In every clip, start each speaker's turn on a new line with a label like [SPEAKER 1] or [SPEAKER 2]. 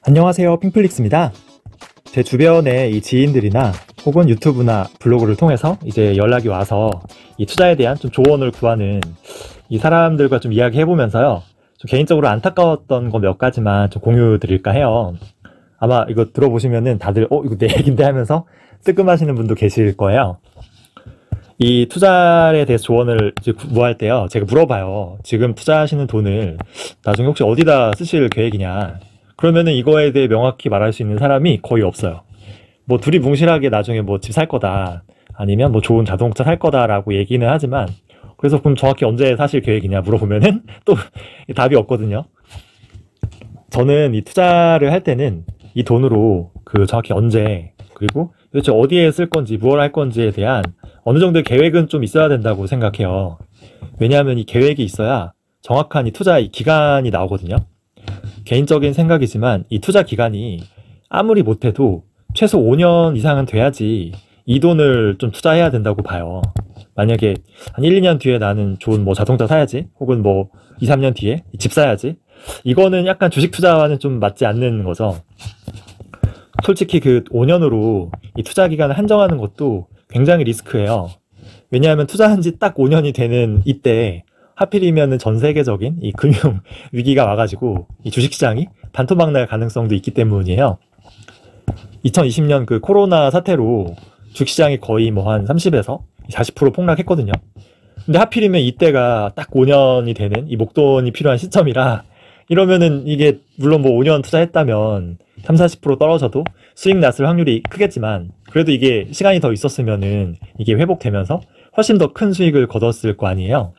[SPEAKER 1] 안녕하세요, 핑플릭스입니다. 제 주변의 이 지인들이나 혹은 유튜브나 블로그를 통해서 이제 연락이 와서 이 투자에 대한 좀 조언을 구하는 이 사람들과 좀 이야기해보면서요, 좀 개인적으로 안타까웠던 거 몇 가지만 좀 공유 드릴까 해요. 아마 이거 들어보시면은 다들 이거 내 얘긴데 하면서 뜨끔하시는 분도 계실 거예요. 이 투자에 대해서 조언을 이제 구할 때요, 제가 물어봐요. 지금 투자하시는 돈을 나중에 혹시 어디다 쓰실 계획이냐. 그러면은 이거에 대해 명확히 말할 수 있는 사람이 거의 없어요. 뭐 둘이 뭉실하게 나중에 뭐 집 살 거다, 아니면 뭐 좋은 자동차 살 거다라고 얘기는 하지만, 그래서 그럼 정확히 언제 사실 계획이냐 물어보면은 또 답이 없거든요. 저는 이 투자를 할 때는 이 돈으로 그 정확히 언제, 그리고 도대체 어디에 쓸 건지 무엇을 할 건지에 대한 어느 정도의 계획은 좀 있어야 된다고 생각해요. 왜냐하면 이 계획이 있어야 정확한 이 투자 이 기간이 나오거든요. 개인적인 생각이지만 이 투자 기간이 아무리 못해도 최소 5년 이상은 돼야지 이 돈을 좀 투자해야 된다고 봐요. 만약에 한 1, 2년 뒤에 나는 좋은 뭐 자동차 사야지, 혹은 뭐 2, 3년 뒤에 집 사야지, 이거는 약간 주식 투자와는 좀 맞지 않는 거죠. 솔직히 그 5년으로 이 투자 기간을 한정하는 것도 굉장히 리스크예요. 왜냐하면 투자한 지 딱 5년이 되는 이때 하필이면 전 세계적인 이 금융 위기가 와가지고 이 주식시장이 반토막 날 가능성도 있기 때문이에요. 2020년 그 코로나 사태로 주식시장이 거의 뭐 한 30에서 40% 폭락했거든요. 근데 하필이면 이때가 딱 5년이 되는 이 목돈이 필요한 시점이라, 이러면은 이게 물론 뭐 5년 투자했다면 3, 40% 떨어져도 수익 났을 확률이 크겠지만, 그래도 이게 시간이 더 있었으면은 이게 회복되면서 훨씬 더 큰 수익을 거뒀을 거 아니에요.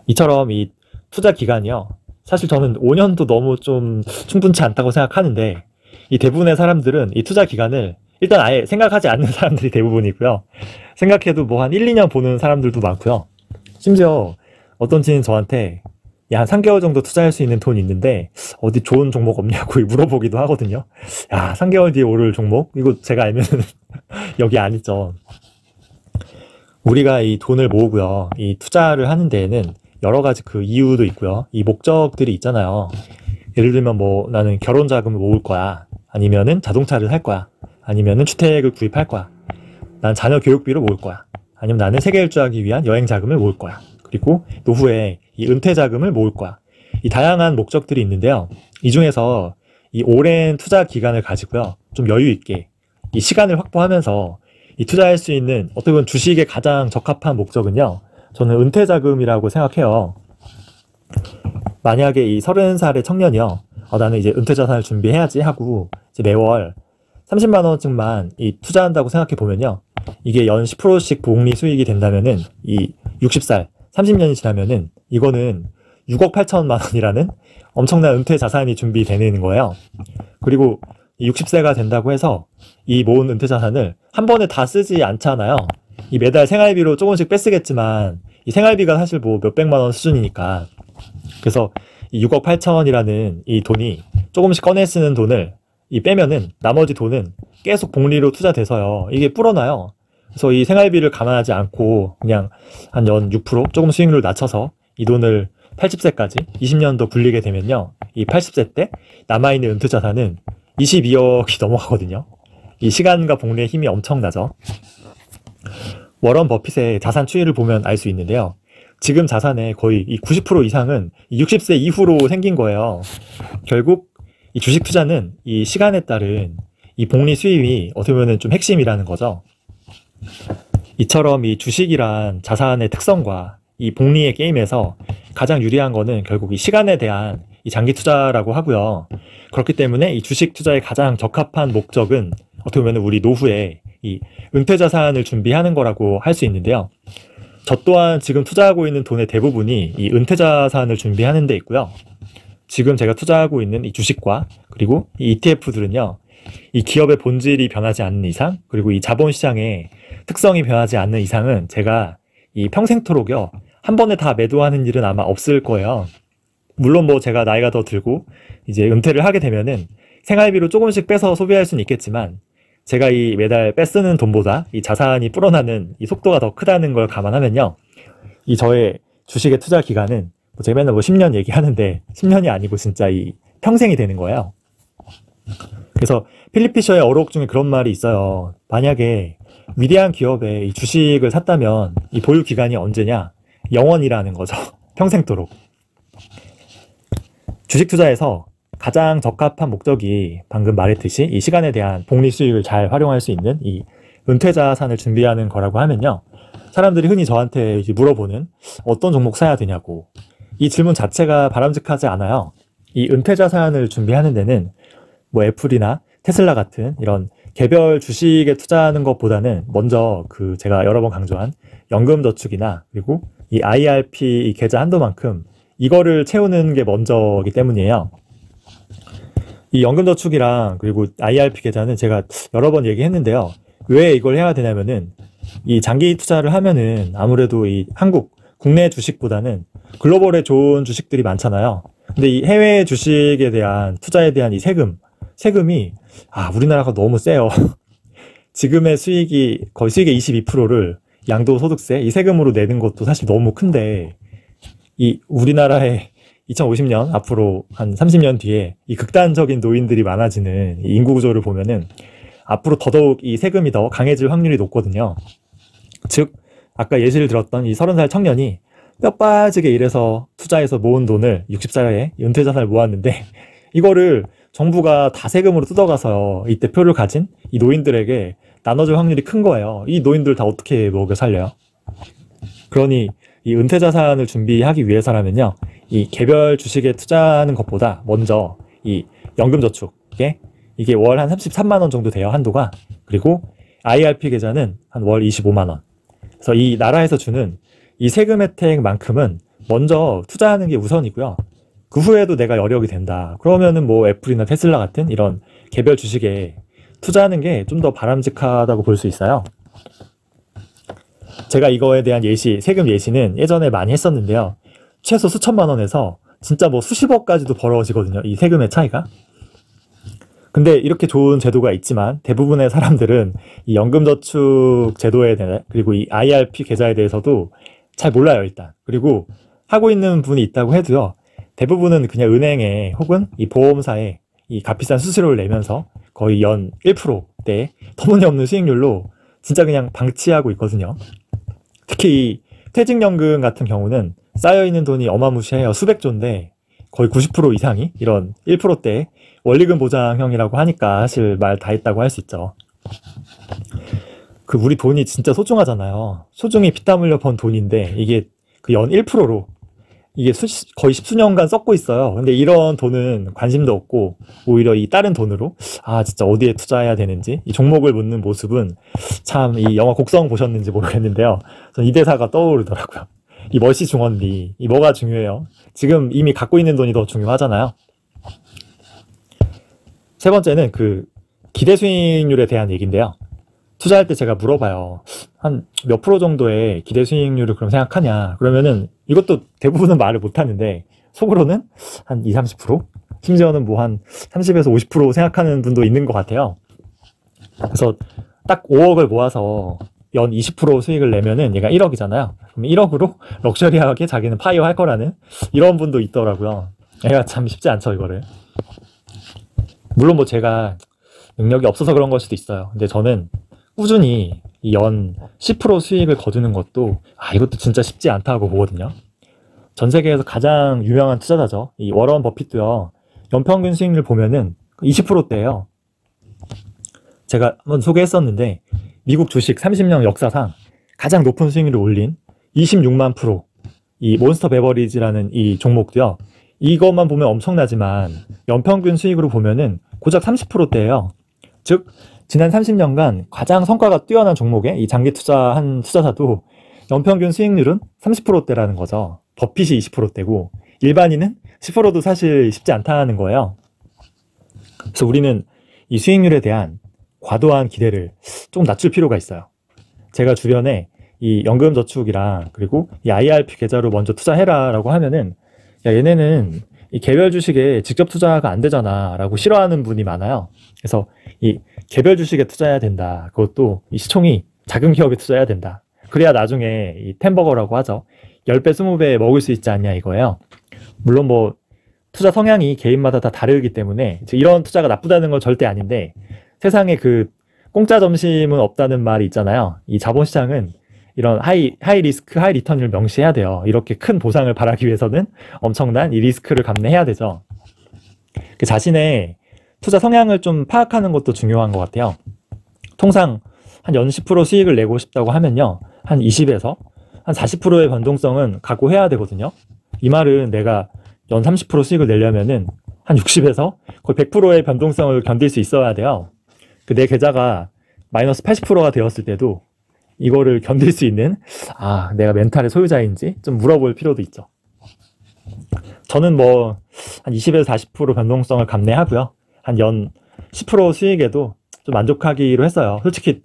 [SPEAKER 1] 이처럼 이 투자 기간이요, 사실 저는 5년도 너무 좀 충분치 않다고 생각하는데, 이 대부분의 사람들은 이 투자 기간을 일단 아예 생각하지 않는 사람들이 대부분이고요. 생각해도 뭐 한 1, 2년 보는 사람들도 많고요. 심지어 어떤 지인 저한테 야, 한 3개월 정도 투자할 수 있는 돈이 있는데 어디 좋은 종목 없냐고 물어보기도 하거든요. 야, 3개월 뒤에 오를 종목? 이거 제가 알면은 여기 안 있죠. 우리가 이 돈을 모으고요, 이 투자를 하는 데에는 여러 가지 그 이유도 있고요, 이 목적들이 있잖아요. 예를 들면 뭐 나는 결혼 자금을 모을 거야, 아니면은 자동차를 살 거야, 아니면은 주택을 구입할 거야, 난 자녀 교육비를 모을 거야, 아니면 나는 세계 일주하기 위한 여행 자금을 모을 거야, 그리고 노후에 이 은퇴 자금을 모을 거야. 이 다양한 목적들이 있는데요, 이 중에서 이 오랜 투자 기간을 가지고요, 좀 여유 있게 이 시간을 확보하면서 이 투자할 수 있는 어떻게 보면 주식에 가장 적합한 목적은요, 저는 은퇴 자금이라고 생각해요. 만약에 이 30살의 청년이요, 나는 이제 은퇴 자산을 준비해야지 하고 이제 매월 30만 원씩만 이 투자한다고 생각해 보면요, 이게 연 10%씩 복리 수익이 된다면은 이 60살 30년이 지나면은 이거는 6억 8천만 원이라는 엄청난 은퇴 자산이 준비되는 거예요. 그리고 60세가 된다고 해서 이 모은 은퇴 자산을 한 번에 다 쓰지 않잖아요. 이 매달 생활비로 조금씩 뺏쓰겠지만 이 생활비가 사실 뭐 몇백만 원 수준이니까, 그래서 이 6억 8천이라는 이 돈이 조금씩 꺼내 쓰는 돈을 이 빼면은 나머지 돈은 계속 복리로 투자돼서요, 이게 불어나요. 그래서 이 생활비를 감안하지 않고 그냥 한 연 6% 조금 수익률을 낮춰서 이 돈을 80세까지 20년 더 굴리게 되면요, 이 80세 때 남아있는 은퇴 자산은 22억이 넘어가거든요. 이 시간과 복리의 힘이 엄청나죠. 워런 버핏의 자산 추이를 보면 알 수 있는데요, 지금 자산의 거의 이 90% 이상은 60세 이후로 생긴 거예요. 결국 이 주식 투자는 이 시간에 따른 이 복리 수입이 어떻게 보면 좀 핵심이라는 거죠. 이처럼 이 주식이란 자산의 특성과 이 복리의 게임에서 가장 유리한 거는 결국 이 시간에 대한 이 장기 투자라고 하고요. 그렇기 때문에 이 주식 투자의 가장 적합한 목적은 어떻게 보면 우리 노후에 이 은퇴 자산을 준비하는 거라고 할 수 있는데요, 저 또한 지금 투자하고 있는 돈의 대부분이 이 은퇴 자산을 준비하는 데 있고요. 지금 제가 투자하고 있는 이 주식과 그리고 이 ETF들은요, 이 기업의 본질이 변하지 않는 이상, 그리고 이 자본시장의 특성이 변하지 않는 이상은 제가 이 평생토록요, 한 번에 다 매도하는 일은 아마 없을 거예요. 물론 뭐 제가 나이가 더 들고 이제 은퇴를 하게 되면은 생활비로 조금씩 빼서 소비할 수는 있겠지만, 제가 이 매달 빼쓰는 돈보다 이 자산이 불어나는 이 속도가 더 크다는 걸 감안하면요, 이 저의 주식의 투자 기간은 제가 맨날 뭐 10년 얘기하는데 10년이 아니고 진짜 이 평생이 되는 거예요. 그래서 필립 피셔의 어록 중에 그런 말이 있어요. 만약에 위대한 기업의 이 주식을 샀다면 이 보유 기간이 언제냐? 영원이라는 거죠. 평생도록. 주식 투자에서 가장 적합한 목적이 방금 말했듯이 이 시간에 대한 복리 수익을 잘 활용할 수 있는 이 은퇴 자산을 준비하는 거라고 하면요. 사람들이 흔히 저한테 이제 물어보는 어떤 종목 사야 되냐고. 이 질문 자체가 바람직하지 않아요. 이 은퇴 자산을 준비하는 데는 뭐 애플이나 테슬라 같은 이런 개별 주식에 투자하는 것보다는 먼저 그 제가 여러 번 강조한 연금저축이나 그리고 이 IRP 계좌 한도만큼 이거를 채우는 게 먼저이기 때문이에요. 이 연금저축이랑 그리고 IRP 계좌는 제가 여러 번 얘기했는데요. 왜 이걸 해야 되냐면은 이 장기 투자를 하면은 아무래도 이 한국 국내 주식보다는 글로벌에 좋은 주식들이 많잖아요. 근데 이 해외 주식에 대한 투자에 대한 이 세금이 우리나라가 너무 세요. 지금의 수익이 거의 수익의 22%를 양도소득세 이 세금으로 내는 것도 사실 너무 큰데 이 우리나라의 2050년 앞으로 한 30년 뒤에 이 극단적인 노인들이 많아지는 이 인구 구조를 보면은 앞으로 더더욱 이 세금이 더 강해질 확률이 높거든요. 즉 아까 예시를 들었던 이 30살 청년이 뼈 빠지게 일해서 투자해서 모은 돈을 60살에 은퇴 자산을 모았는데 이거를 정부가 다 세금으로 뜯어가서 이때 표를 가진 이 노인들에게 나눠줄 확률이 큰 거예요. 이 노인들 다 어떻게 먹여 살려요? 그러니 이 은퇴 자산을 준비하기 위해서라면요, 이 개별 주식에 투자하는 것보다 먼저 이 연금저축에 이게 월 한 33만 원 정도 돼요, 한도가. 그리고 IRP 계좌는 한 월 25만 원. 그래서 이 나라에서 주는 이 세금 혜택만큼은 먼저 투자하는 게 우선이고요. 그 후에도 내가 여력이 된다. 그러면은 뭐 애플이나 테슬라 같은 이런 개별 주식에 투자하는 게 좀 더 바람직하다고 볼 수 있어요. 제가 이거에 대한 세금 예시는 예전에 많이 했었는데요. 최소 수천만 원에서 진짜 뭐 수십억까지도 벌어지거든요. 이 세금의 차이가. 근데 이렇게 좋은 제도가 있지만 대부분의 사람들은 이 연금저축 제도에 대해 그리고 이 IRP 계좌에 대해서도 잘 몰라요, 일단. 그리고 하고 있는 분이 있다고 해도요. 대부분은 그냥 은행에 혹은 이 보험사에 이 값비싼 수수료를 내면서 거의 연 1%대 터무니없는 수익률로 진짜 그냥 방치하고 있거든요. 특히 이 퇴직연금 같은 경우는 쌓여있는 돈이 어마무시해요. 수백조인데 거의 90% 이상이 이런 1%대 원리금 보장형이라고 하니까 사실 말 다 했다고 할 수 있죠. 우리 돈이 진짜 소중하잖아요. 소중히 피땀 흘려 번 돈인데 이게 그 연 1%로 이게 거의 십수년간 썩고 있어요. 근데 이런 돈은 관심도 없고 오히려 이 다른 돈으로 진짜 어디에 투자해야 되는지 이 종목을 묻는 모습은 참 이 영화 곡성 보셨는지 모르겠는데요. 전 이 대사가 떠오르더라고요. 이 머시 중원리 이 뭐가 중요해요? 지금 이미 갖고 있는 돈이 더 중요하잖아요. 세 번째는 기대 수익률에 대한 얘기인데요. 투자할 때 제가 물어봐요. 한 몇 프로 정도의 기대 수익률을 그럼 생각하냐? 그러면은 이것도 대부분은 말을 못 하는데 속으로는 한 20, 30%? 심지어는 뭐 한 30에서 50% 생각하는 분도 있는 것 같아요. 그래서 딱 5억을 모아서 연 20% 수익을 내면은 얘가 1억이잖아요. 그럼 1억으로 럭셔리하게 자기는 파이어 할 거라는 이런 분도 있더라고요. 얘가 참 쉽지 않죠, 이거를. 물론 뭐 제가 능력이 없어서 그런 걸 수도 있어요. 근데 저는 꾸준히 이 연 10% 수익을 거두는 것도 이것도 진짜 쉽지 않다고 보거든요. 전 세계에서 가장 유명한 투자자죠. 이 워런 버핏도요. 연평균 수익률 보면은 20%대예요. 제가 한번 소개했었는데 미국 주식 30년 역사상 가장 높은 수익률을 올린 26만 프로 이 몬스터 베버리지라는 이 종목도요. 이것만 보면 엄청나지만 연평균 수익으로 보면은 고작 30%대예요. 즉 지난 30년간 가장 성과가 뛰어난 종목에 이 장기 투자한 투자자도 연평균 수익률은 30%대라는 거죠. 버핏이 20%대고 일반인은 10%도 사실 쉽지 않다는 거예요. 그래서 우리는 이 수익률에 대한 과도한 기대를 좀 낮출 필요가 있어요. 제가 주변에 이 연금저축이랑 그리고 이 IRP 계좌로 먼저 투자해라 라고 하면은 얘네는 이 개별 주식에 직접 투자가 안 되잖아 라고 싫어하는 분이 많아요. 그래서 이 개별 주식에 투자해야 된다. 그것도 이 시총이 작은 기업에 투자해야 된다. 그래야 나중에 이 템버거라고 하죠. 10배, 20배 먹을 수 있지 않냐 이거예요. 물론 뭐 투자 성향이 개인마다 다 다르기 때문에 이런 투자가 나쁘다는 건 절대 아닌데, 세상에 그 공짜 점심은 없다는 말이 있잖아요. 이 자본시장은 이런 하이 리스크, 하이 리턴을 명시해야 돼요. 이렇게 큰 보상을 바라기 위해서는 엄청난 이 리스크를 감내해야 되죠. 자신의 투자 성향을 좀 파악하는 것도 중요한 것 같아요. 통상 한 연 10% 수익을 내고 싶다고 하면요, 한 20에서 한 40%의 변동성은 각오해야 되거든요. 이 말은 내가 연 30% 수익을 내려면은 한 60에서 거의 100%의 변동성을 견딜 수 있어야 돼요. 내 계좌가 마이너스 80%가 되었을 때도 이거를 견딜 수 있는, 내가 멘탈의 소유자인지 좀 물어볼 필요도 있죠. 저는 뭐 한 20에서 40% 변동성을 감내하고요, 한 연 10% 수익에도 좀 만족하기로 했어요. 솔직히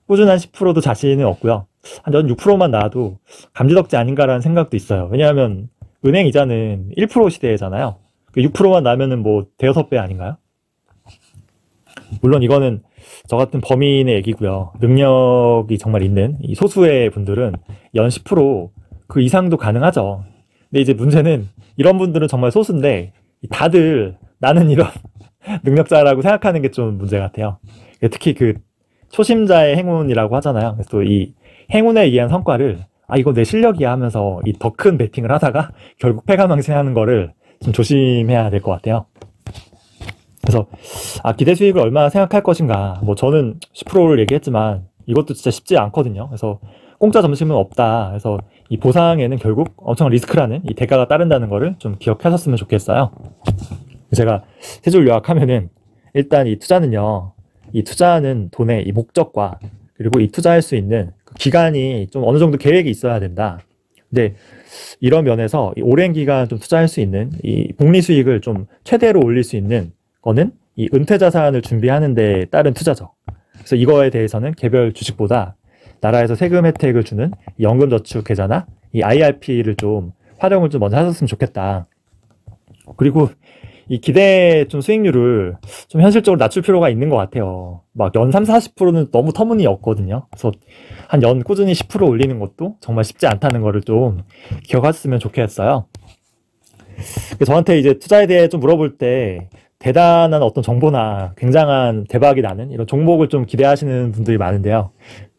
[SPEAKER 1] 꾸준한 10%도 자신은 없고요, 한 연 6%만 나와도 감지덕지 아닌가라는 생각도 있어요. 왜냐하면 은행 이자는 1% 시대잖아요. 6%만 나면은 뭐 대여섯 배 아닌가요? 물론 이거는 저 같은 범인의 얘기고요. 능력이 정말 있는 이 소수의 분들은 연 10%그 이상도 가능하죠. 근데 이제 문제는 이런 분들은 정말 소수인데 다들 나는 이런 능력자라고 생각하는 게 좀 문제 같아요. 특히 그 초심자의 행운이라고 하잖아요. 그래서 또 이 행운에 의한 성과를 이거 내 실력이야 하면서 이 더 큰 베팅을 하다가 결국 패가망신하는 거를 좀 조심해야 될 것 같아요. 그래서 기대 수익을 얼마나 생각할 것인가, 뭐 저는 10%를 얘기했지만 이것도 진짜 쉽지 않거든요. 그래서 공짜 점심은 없다. 그래서 이 보상에는 결국 엄청 리스크라는 이 대가가 따른다는 거를 좀 기억하셨으면 좋겠어요. 제가 세 줄 요약하면은, 일단 이 투자는요, 이 투자하는 돈의 이 목적과 그리고 이 투자할 수 있는 그 기간이 좀 어느 정도 계획이 있어야 된다. 근데 이런 면에서 이 오랜 기간 좀 투자할 수 있는 이 복리 수익을 좀 최대로 올릴 수 있는 거는 이 은퇴 자산을 준비하는 데 따른 투자죠. 그래서 이거에 대해서는 개별 주식보다 나라에서 세금 혜택을 주는 연금저축 계좌나 이 IRP를 좀 활용을 좀 먼저 하셨으면 좋겠다. 그리고 이 기대 좀 수익률을 좀 현실적으로 낮출 필요가 있는 것 같아요. 막 연 3, 40%는 너무 터무니없거든요. 그래서 한 연 꾸준히 10% 올리는 것도 정말 쉽지 않다는 거를 좀 기억하셨으면 좋겠어요. 저한테 이제 투자에 대해 좀 물어볼 때 대단한 어떤 정보나 굉장한 대박이 나는 이런 종목을 좀 기대하시는 분들이 많은데요.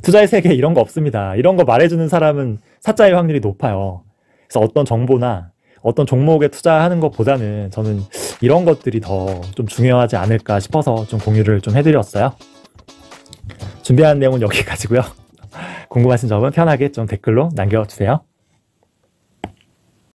[SPEAKER 1] 투자의 세계에 이런 거 없습니다. 이런 거 말해주는 사람은 사자의 확률이 높아요. 그래서 어떤 정보나 어떤 종목에 투자하는 것보다는 저는 이런 것들이 더 좀 중요하지 않을까 싶어서 좀 공유를 좀 해드렸어요. 준비한 내용은 여기까지고요. 궁금하신 점은 편하게 좀 댓글로 남겨주세요.